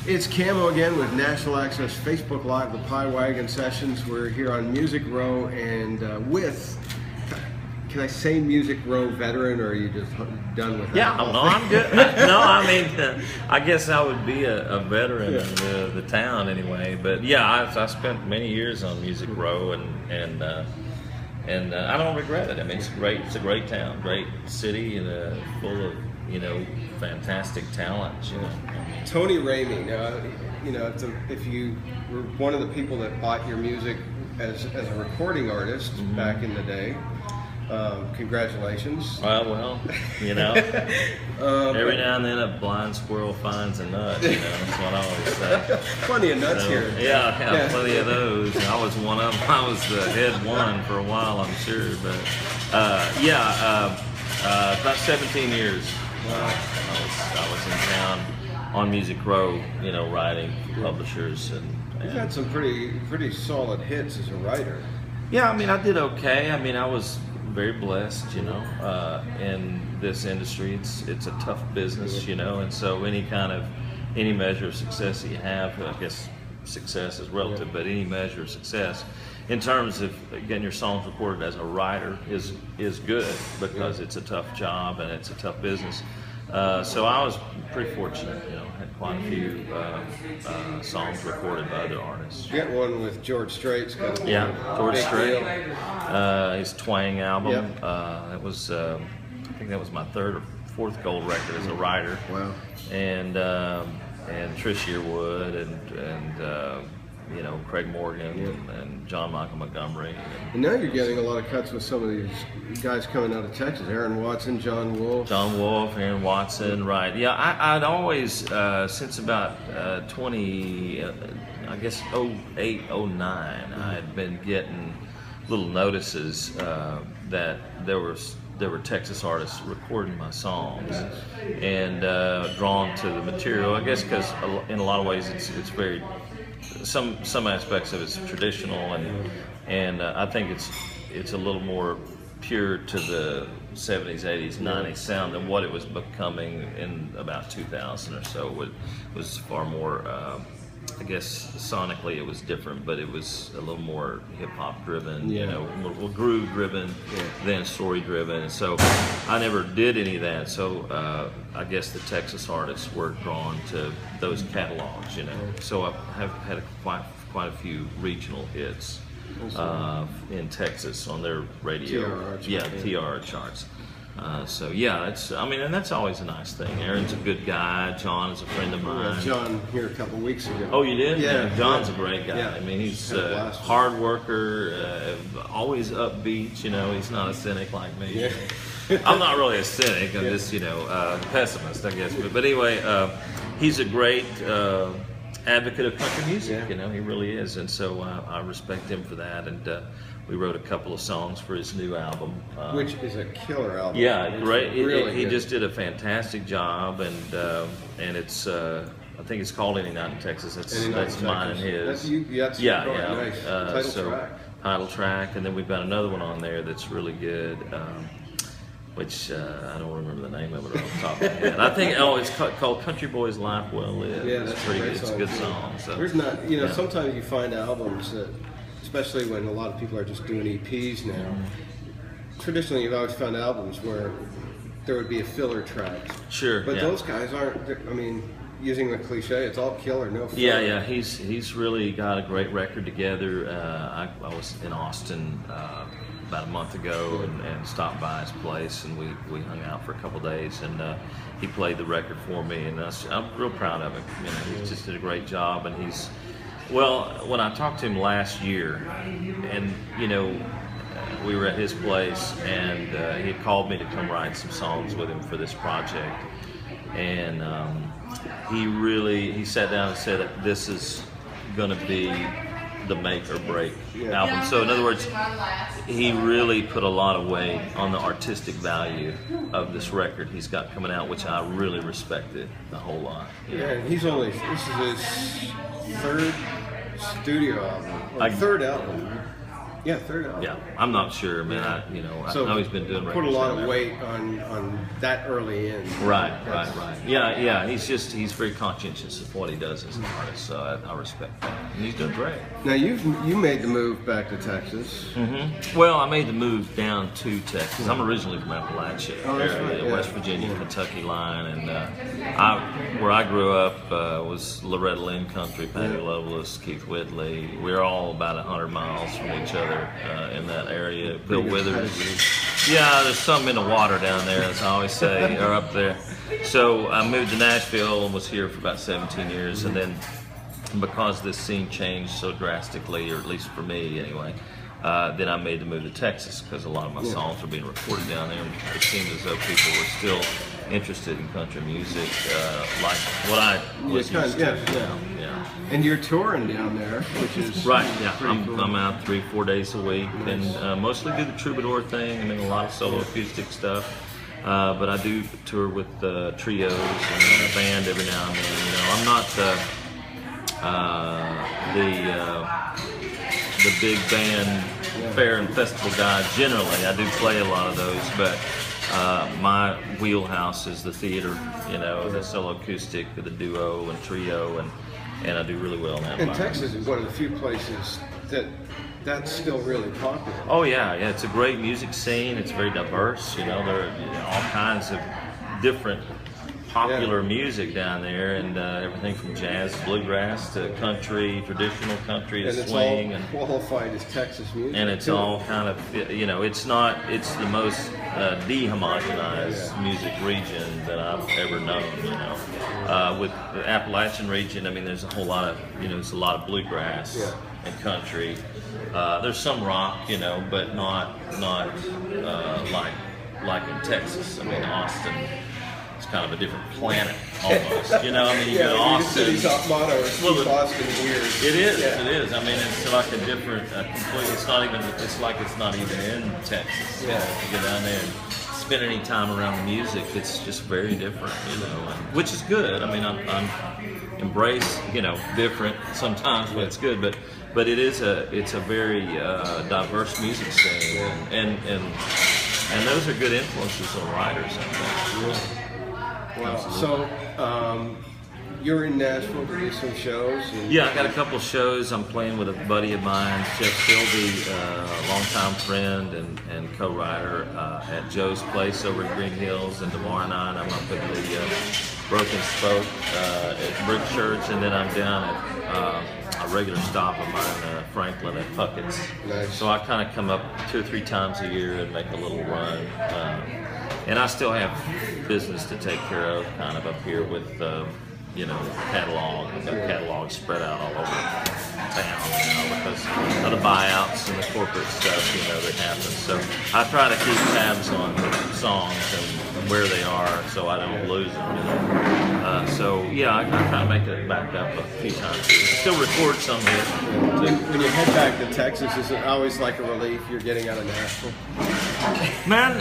It's Camo again with Nashville Access Facebook Live, the Pie Wagon Sessions. We're here on Music Row and with, can I say Music Row veteran, or are you just done with that? Yeah, no, I'm good. No, I mean, I guess I would be a veteran in the town anyway. But yeah, I spent many years on Music Row, and I don't regret it. I mean, it's a great town, great city, and full of fantastic talent. Tony Ramey. If you were one of the people that bought your music as a recording artist back in the day, congratulations. Well, every now and then a blind squirrel finds a nut. That's what I always say. Plenty of nuts here. Yeah, plenty of those. I was one of them. I was the head one for a while, I'm sure. But about 17 years. I was in town on Music Row, writing for publishers, and you've had some pretty solid hits as a writer. Yeah, I mean, I did okay. I mean, I was very blessed, in this industry. It's a tough business, and so any measure of success that you have, I guess success is relative, but any measure of success in terms of getting your songs recorded as a writer is good, because it's a tough job and it's a tough business. So I was pretty fortunate, had quite a few songs recorded by other artists. You got one with George Strait. George Strait, his Twang album. It was, I think that was my third or fourth gold record as a writer. Wow. And Trish Yearwood and Craig Morgan and John Michael Montgomery. And now you're getting a lot of cuts with some of these guys coming out of Texas. Aaron Watson, Jon Wolfe. Jon Wolfe, Aaron Watson, right. Yeah, I'd always, since about 08, 09, I had been getting little notices that there were Texas artists recording my songs, and drawn to the material. I guess because in a lot of ways it's very, some aspects of it's traditional, and I think it's a little more pure to the 70s, 80s, 90s sound than what it was becoming in about 2000 or so. It was far more, I guess sonically it was different, but it was a little more hip-hop driven, a little groove driven than story driven. And so I never did any of that. So I guess the Texas artists were drawn to those catalogs, So I have had quite a few regional hits in Texas on their radio. TR charts. So and that's always a nice thing. Aaron's a good guy. John is a friend of mine. We had John here a couple weeks ago. Oh, you did? Yeah. John's a great guy. Yeah. I mean, he's a hard worker, always upbeat. He's not a cynic like me. Yeah. I'm not really a cynic. I'm just pessimist, I guess. But anyway, he's a great advocate of country music. He really is, and so I respect him for that. And we wrote a couple of songs for his new album, which is a killer album. Yeah, great. Really he just did a fantastic job, and it's I think it's called Any Night in Texas. That's mine and his. Nice. Title track, and then we've got another one on there that's really good. Which I don't remember the name of it off the top of my head. I think it's called Country Boy's Life Well Lived. Yeah, that's pretty good. It's a good song. So there's not, sometimes you find albums that, especially when a lot of people are just doing EPs now. Traditionally, you've always found albums where there would be a filler track. Sure. But those guys aren't. I mean, using the cliche, it's all killer, no filler. Yeah. He's really got a great record together. I was in Austin about a month ago and stopped by his place, and we hung out for a couple days, and he played the record for me, and I'm real proud of him. He just did a great job, and when I talked to him last year, and we were at his place, and he had called me to come write some songs with him for this project, and he sat down and said that this is going to be the make or break album. So in other words, he really put a lot of weight on the artistic value of this record he's got coming out, which I really respected a whole lot. Yeah, and this is his third studio album, third album. Yeah, third album. Yeah, I'm not sure, man. So I know he's been doing put a records lot down of there. weight on that early in. Right. Yeah. He's very conscientious of what he does as an artist, so I respect that, and he's doing great. Now you made the move back to Texas. Mm-hmm. Well, I made the move down to Texas. I'm originally from Appalachia, area, right, West Virginia, Kentucky line, and where I grew up was Loretta Lynn country, Patty Loveless, Keith Whitley. We're all about 100 miles from each other in that area. Bill Withers. Yeah, there's something in the water down there, as I always say, or up there. So I moved to Nashville and was here for about 17 years, and then because this scene changed so drastically, or at least for me anyway, then I made the move to Texas because a lot of my songs were being recorded down there, and it seemed as though people were still interested in country music, like what I was used to. Yeah. And you're touring down there, which is right. Yeah, cool. I'm out 3-4 days a week, and mostly do the troubadour thing. I mean, a lot of solo acoustic stuff, but I do tour with trios and a band every now and then. You know, I'm not the big band fair and festival guy generally. I do play a lot of those, but my wheelhouse is the theater, you know, the solo acoustic, the duo and trio, and I do really well in that. And Texas is one of the few places that's still really popular. Oh yeah, it's a great music scene. It's very diverse. You know, there are all kinds of different popular music down there, and everything from jazz, bluegrass to country, traditional country to swing, and qualified as Texas music. And it's all kind of, you know, it's the most dehomogenized music region that I've ever known. You know, with the Appalachian region, I mean, there's a whole lot of, you know, there's a lot of bluegrass and country. There's some rock, you know, but not like in Texas. I mean, Austin. It's kind of a different planet, almost. You know, I mean, you go to Austin. The city's motto is keep Austin weird. It is. I mean, it's like a different, complete. It's not even. It's like it's not even in Texas. You know, to get down there and spend any time around the music, it's just very different. You know, which is good. I mean, I'm embrace, you know, different sometimes when it's good, but it's a very diverse music scene, and those are good influences on writers, I think. Wow. So, you're in Nashville to do some shows? Yeah, I got a couple shows. I'm playing with a buddy of mine, Jeff Philby, a longtime friend and co-writer at Joe's Place over in Green Hills. And tomorrow night I'm up at the Broken Spoke at Brick Church, and then I'm down at a regular stop of mine, Franklin at Puckett's. Nice. So I kind of come up 2 or 3 times a year and make a little run. And I still have business to take care of, kind of up here with, you know, catalog. I've got catalogs spread out all over town, you know, because of the buyouts and the corporate stuff, you know, that happens. So I try to keep tabs on songs and where they are, so I don't lose them. You know? So yeah, I kind of make it back up a few times. Still record some here. When you head back to Texas, is it always like a relief you're getting out of Nashville? Man,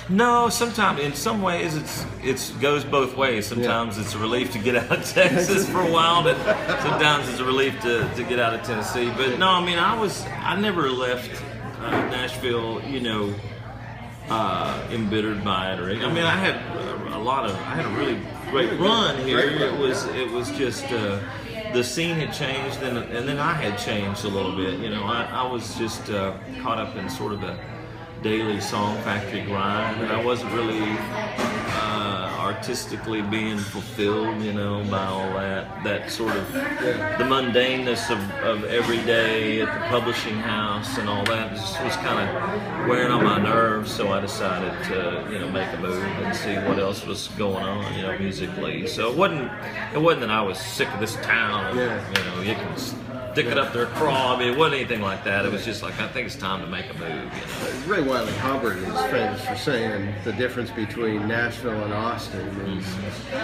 no. Sometimes, in some ways, it goes both ways. Sometimes it's a relief to get out of Texas for a while, but sometimes it's a relief to get out of Tennessee. But no, I mean, I never left Nashville, you know, embittered by it or anything. I mean, I had a really great run here. It was just the scene had changed, and then I had changed a little bit. You know, I was just caught up in sort of a daily song factory grind, and I wasn't really artistically being fulfilled, you know, by all that sort of the mundaneness of every day at the publishing house and all that was kind of wearing on my nerves. So I decided to, you know, make a move and see what else was going on, you know, musically. So it wasn't that I was sick of this town, you know, you can stick it up their craw. I mean, it wasn't anything like that. It was just like, I think it's time to make a move, you know. Ray Wiley Hubbard is famous for saying the difference between Nashville and Austin is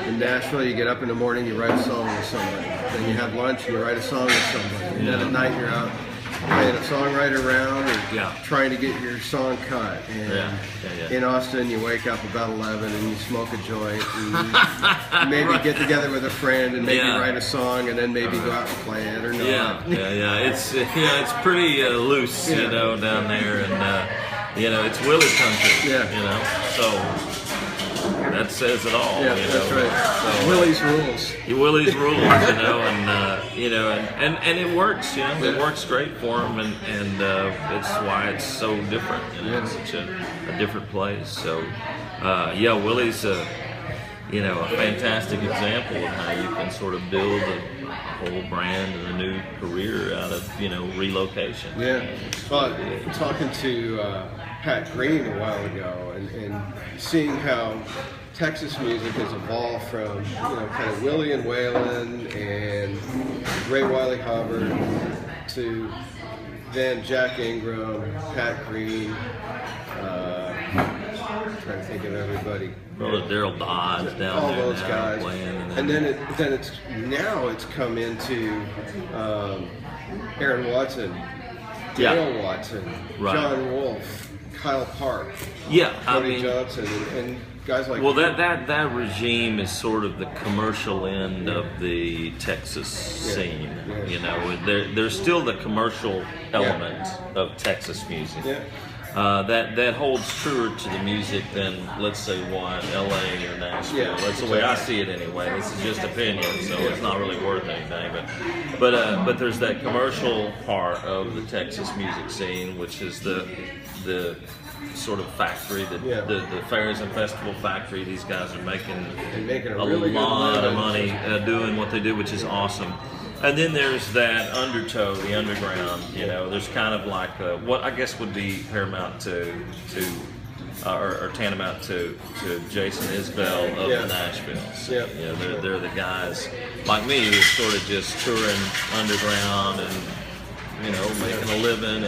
in Nashville you get up in the morning, you write a song with somebody. Then you have lunch and you write a song with somebody. And then at night you're out playing a songwriter round or Yeah. trying to get your song cut. And in Austin, you wake up about 11 and you smoke a joint and maybe get together with a friend and maybe write a song and then maybe go out and play it or not. It's pretty loose, you know, down there, and you know, it's Willie country. You know, so. That says it all. Yeah, you know? that's right. So, Willie's rules. Willie's rules, you know, and it works. You know, it works great for him, and it's why it's so different. You know, it's such a different place. So, Willie's a fantastic example of how you can sort of build a whole brand and a new career out of relocation. Yeah. Well, talking to Pat Green a while ago, and seeing how Texas music has evolved from kind of Willie and Waylon and Ray Wiley Hubbard to then Jack Ingram, Pat Green. Trying to think of everybody. Well, Daryl Dodds down all there those now guys, playing, and then it's come into Aaron Watson, Dale Watson, Jon Wolfe, Kyle Park, Cody Johnson, and guys like. Well, that regime is sort of the commercial end of the Texas scene. Yeah. You know, there's still the commercial element of Texas music. Yeah. That holds truer to the music than, let's say, L.A. or Nashville. Yeah, that's the way I see it anyway. This is just opinion, so it's not really worth anything. But there's that commercial part of the Texas music scene, which is the sort of factory, the fairs and festival factory. These guys are making a really lot of money doing what they do, which is awesome. And then there's that undertow, the underground. You know, there's kind of like what I guess would be paramount to or tantamount to Jason Isbell of the Nashville. Yeah. You know, they're the guys like me who's sort of just touring underground and making a living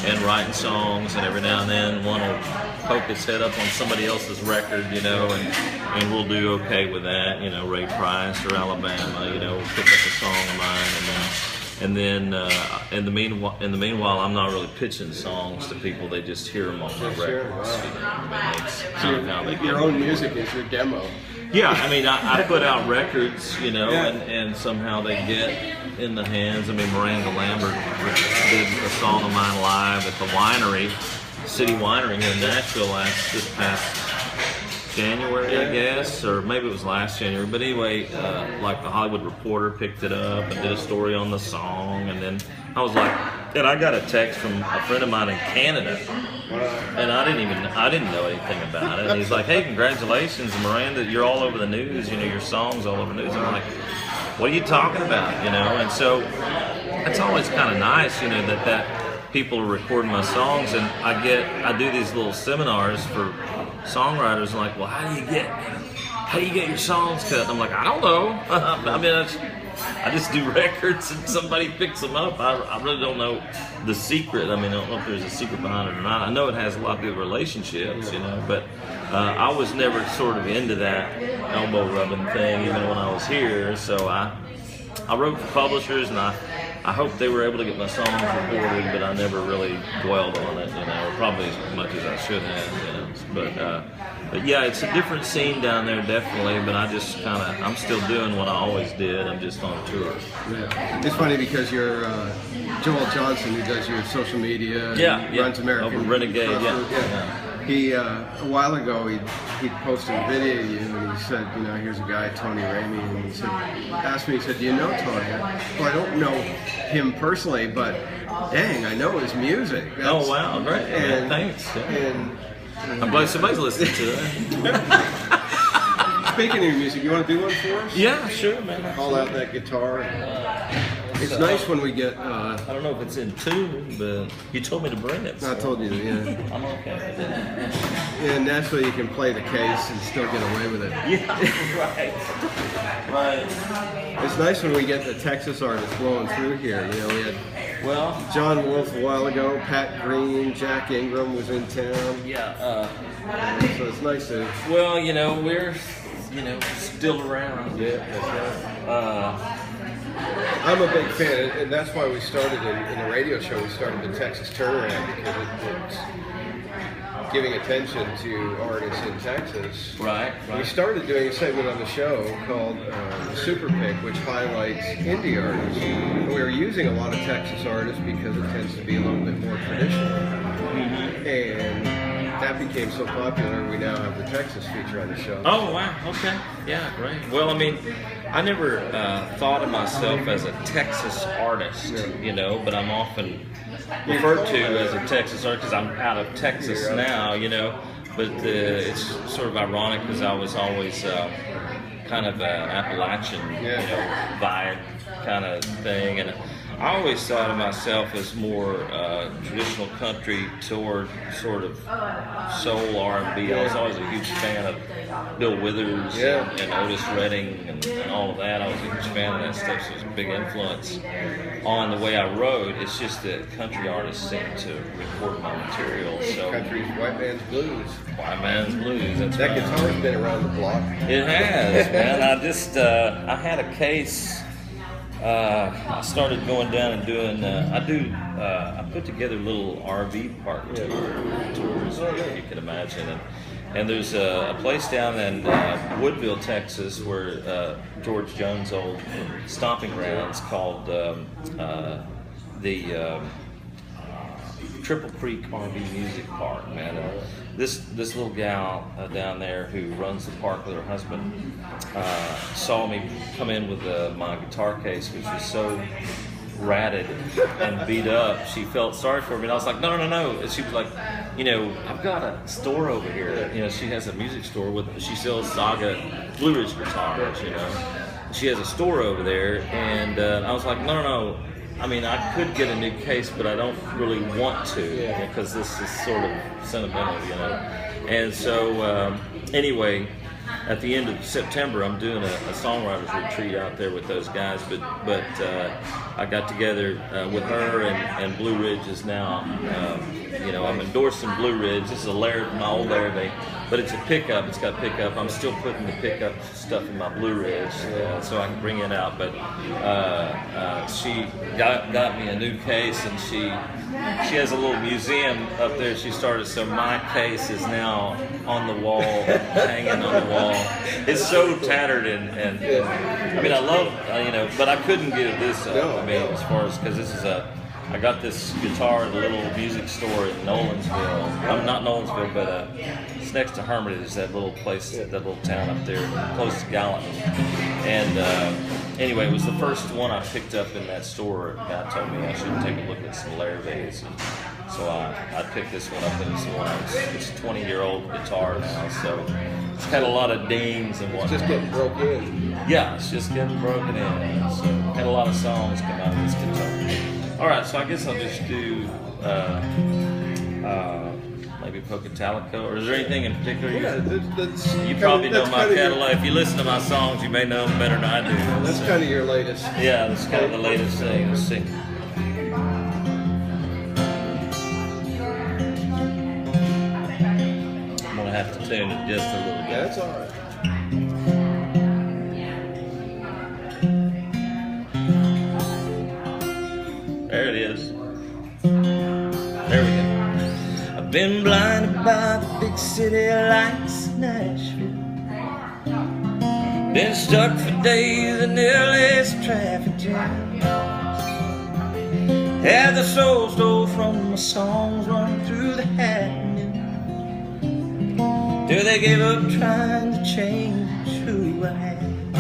and writing songs, and every now and then one will poke his head up on somebody else's record, and we'll do okay with that. Ray Price or Alabama, will pick up a song of mine, and then in the meanwhile, I'm not really pitching songs to people; they just hear them on my records. It's kind of how they your own music is your demo. Yeah, I mean, I put out records, and somehow they get in the hands. I mean, Miranda Lambert did a song of mine live at the winery, City Winery here in Nashville this past January, I guess, or maybe it was last January. But anyway, like the Hollywood Reporter picked it up and did a story on the song, and then I was like, and I got a text from a friend of mine in Canada, and I didn't know anything about it. And he's like, "Hey, congratulations, Miranda! You're all over the news. Your song's all over the news." I'm like, "What are you talking about?" And so it's always kind of nice, that people are recording my songs, and I do these little seminars for songwriters. And like, well, how do you get your songs cut? And I'm like, I don't know. I mean, I just do records and somebody picks them up. I really don't know the secret. I mean, I don't know if there's a secret behind it or not. I know it has a lot to do with relationships, but I was never sort of into that elbow rubbing thing even when I was here. So I wrote for publishers, and I hope they were able to get my songs recorded, but I never really dwelled on it, probably as much as I should have, But yeah, it's a different scene down there, definitely. But I'm still doing what I always did. I'm just on tour. Yeah, it's funny because you're Joel Johnson, who does your social media, runs American over Renegade. He a while ago he posted a video of you, and he said, here's a guy, Tony Ramey, and he asked me, he said, do you know Tony? Well, I don't know him personally, but dang, I know his music. Oh wow, great! And thanks. And I'm glad somebody's listening to that. Speaking of your music, you want to do one for us? Yeah, sure, man. Haul out that guitar. It's nice when we get. I don't know if it's in tune, but you told me to bring it. So. I told you to, yeah. I'm okay with it. Yeah, in Nashville, you can play the case and still get away with it. Yeah, right. It's nice when we get the Texas artists blowing through here. We had Jon Wolfe a while ago, Pat Green, Jack Ingram was in town. Yeah. So it's nice to. Well, we're still around. Yeah, that's right. I'm a big fan, and that's why we started in the radio show. We started the Texas Turnaround because it's giving attention to artists in Texas. Right. We started doing a segment on the show called the Super Pick, which highlights indie artists. And we were using a lot of Texas artists because it tends to be a little bit more traditional. And that became so popular, we now have the Texas feature on the show. Oh, wow. Okay. Yeah, great. Well, I mean, I never thought of myself as a Texas artist, you know, but I'm often referred to as a Texas artist because I'm out of Texas now, you know. But it's sort of ironic because I was always kind of an Appalachian, you know, vibe kind of thing. And I always thought of myself as more traditional country toward sort of soul R&B. I was always a huge fan of Bill Withers and Otis Redding and all of that. I was a huge fan of that stuff, so it was a big influence on the way I wrote. It's just that country artists seem to record my material. So Country's white man's blues. White man's blues, that's that right. guitar's been around the block. It has, man. I just, I had a case. I started going down and doing. I put together little RV park tours, if you can imagine. And there's a place down in Woodville, Texas, where George Jones' old stomping grounds called the Triple Creek RV Music Park, man. And this little gal down there who runs the park with her husband saw me come in with my guitar case, which was so ratted and beat up. She felt sorry for me, and I was like, no. And she was like, you know, I've got a store over here. You know, she has a music store she sells Saga Blue Ridge guitars, you know. She has a store over there, and I was like, no. I mean, I could get a new case, but I don't really want to because this is sort of sentimental, you know. And so, anyway, at the end of September, I'm doing a songwriters retreat out there with those guys. But I got together with her, and Blue Ridge is now, you know, I'm endorsing Blue Ridge. This is my old Larrabee, but it's a pickup. It's got pickup. I'm still putting the pickup stuff in my Blue Ridge so I can bring it out. But she got me a new case, and she has a little museum up there she started, so my case is now on the wall, hanging on the wall. It's so tattered and I mean, I love, you know, but I couldn't give this up. I mean, as far as, because this is I got this guitar at a little music store in Nolensville. I'm not Nolensville, but it's next to Hermitage, that little place, that little town up there, close to Gallatin. And anyway, it was the first one I picked up in that store. A guy told me I should take a look at some Larrabees. So I picked this one up, and it's a 20-year-old guitar now, so it's had a lot of dings and whatnot. It's just getting broke in. Yeah, it's just getting broken in. So had a lot of songs come out of this guitar. All right, so I guess I'll just do maybe Pocatalico, or is there anything in particular? You probably know my catalog. If you listen to my songs, you may know them better than I do. That's kind of your latest. Yeah, that's kind of the latest thing. Let's see. I'm gonna have to tune it just a little bit. That's all right. There it is. There we go. I've been blinded by the big city lights of Nashville. Been stuck for days in LA's traffic jam. Had the soul stole from my songs running through the happening, till they gave up trying to change who I am.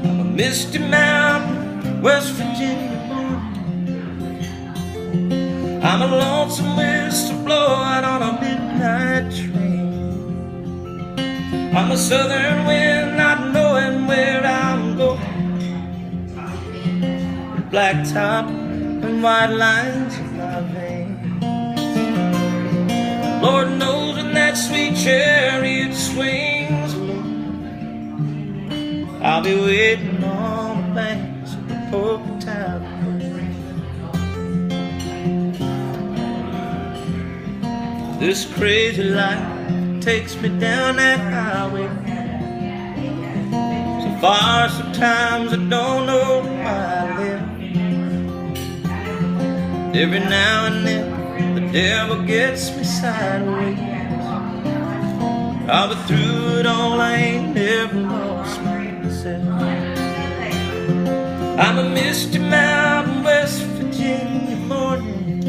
I'm a misty mountain, West Virginia blue. I'm a lonesome whistle blowing on a midnight train. I'm a southern wind not knowing where I'm going. Black top and white lines in my veins. Lord knows when that sweet chariot swings along, I'll be waiting on the banks of the Pocatalico. This crazy life takes me down that highway so far, sometimes I don't know why I live. Every now and then the devil gets me sideways. But through it all I ain't never lost myself. I'm a misty mountain West Virginia morning.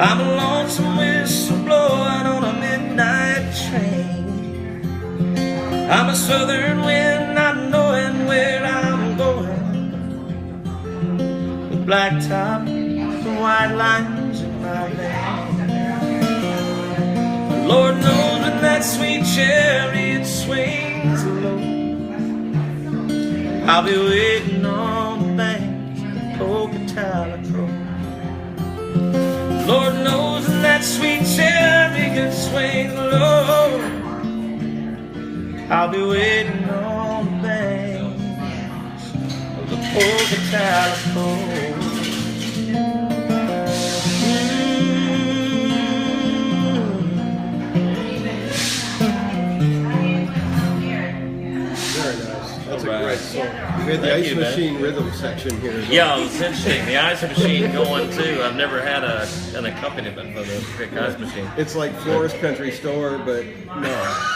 I'm a lonesome whistle blowing on a midnight train. I'm a southern wind not knowing where I'm going, with black top and white lines in my lane. Lord knows when that sweet chariot swings low, I'll be waiting on the banks of Pocatalico. Lord knows when that sweet chariot swings low, I'll be waiting on the banks of the Pocatalico. That's a great song. We had the Ice Machine rhythm section here. Yeah, it's interesting. The Ice Machine going too. I've never had an accompaniment for the Crick Ice Machine. It's like Florist Country Store, but no.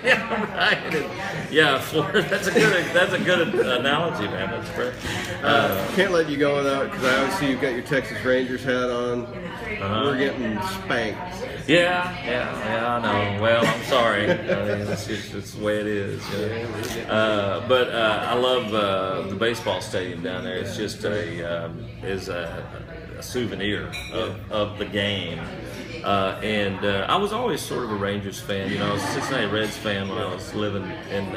Yeah, right. Yeah, Florida. That's a good analogy, man. That's great. Can't let you go without, because I always see you've got your Texas Rangers hat on. We're getting spanked. Yeah, I know. Well, I'm sorry. It's the way it is. But I love the baseball stadium down there. It's just a souvenir of the game. And I was always sort of a Rangers fan. You know, I was a Cincinnati Reds fan when I was living in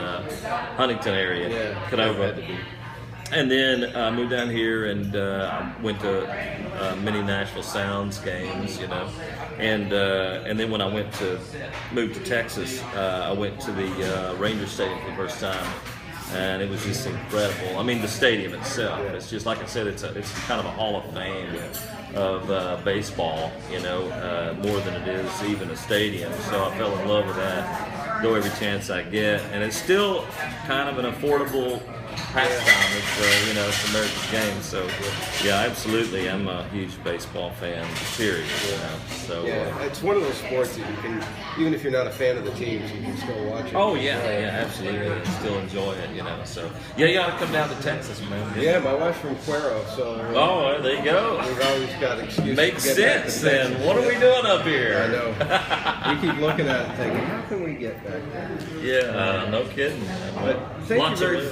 Huntington area, Canova. And then I moved down here and I went to many Nashville Sounds games, you know. And then when I moved to Texas, I went to the Ranger Stadium for the first time. And it was just incredible. I mean, the stadium itself, it's just, like I said, it's kind of a hall of fame of baseball, you know, more than it is even a stadium. So I fell in love with that, go every chance I get. And it's still kind of an affordable pastime. It's, you know, it's America's game. So, yeah, absolutely. I'm a huge baseball fan, period. You know? So, yeah, it's one of those sports that you can, even if you're not a fan of the teams, you can still watch it. Oh, yeah, absolutely. And still enjoy it, you know. So, yeah, you ought to come down to Texas, man. Yeah, my wife's from Cuero, so. Oh, there you go. We've always got excuses. Makes sense, then. What are we doing up here? I know. We keep looking at it thinking, how can we get back there? Yeah, no kidding. But thank you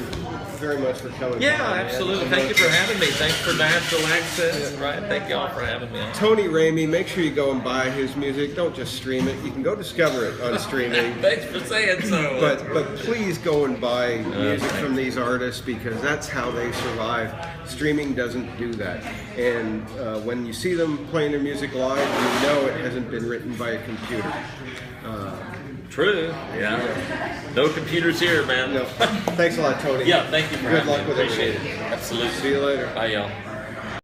very much for coming. Yeah, absolutely. Thank you for having me. Thanks for Nashville Access. Right. Thank y'all for having me. Tony Ramey, make sure you go and buy his music. Don't just stream it. You can go discover it on streaming. Thanks for saying so. But please go and buy music from these artists, because that's how they survive. Streaming doesn't do that. And when you see them playing their music live, you know it hasn't been written by a computer. True. Yeah. No computers here, man. No. Thanks a lot, Tony. Yeah, thank you for Good having luck me. with Appreciate everything. it. Absolutely. See you later. Bye, y'all.